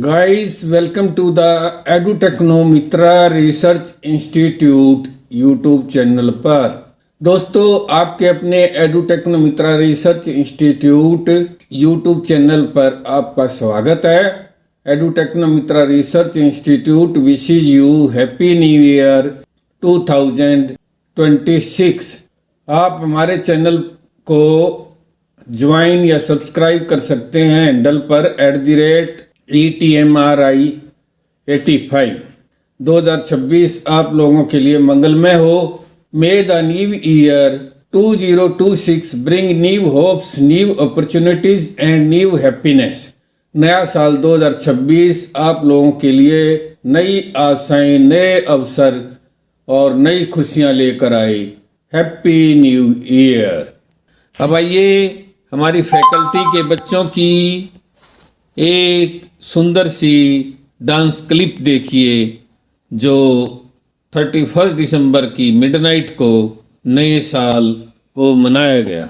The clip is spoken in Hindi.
Guys, welcome to the EduTechnoMitra Research Institute YouTube channel पर। दोस्तों, आपके अपने EduTechnoMitra research institute YouTube channel पर आपका स्वागत है। EduTechnoMitra research institute wishes you happy new year 2026। आप हमारे चैनल को ज्वाइन या सब्सक्राइब कर सकते हैं हैंडल पर @ETMRI 85। 2026 आप लोगों के लिए मंगलमय हो। मे the new year 2026 bring new hopes, new opportunities and new happiness. नया साल 2026 आप लोगों के लिए नई आशाएं, नए अवसर और नई खुशियां लेकर आए। Happy new year. अब आइए हमारी फैकल्टी के बच्चों की एक सुंदर सी डांस क्लिप देखिए जो 31 दिसंबर की मिडनाइट को नए साल को मनाया गया।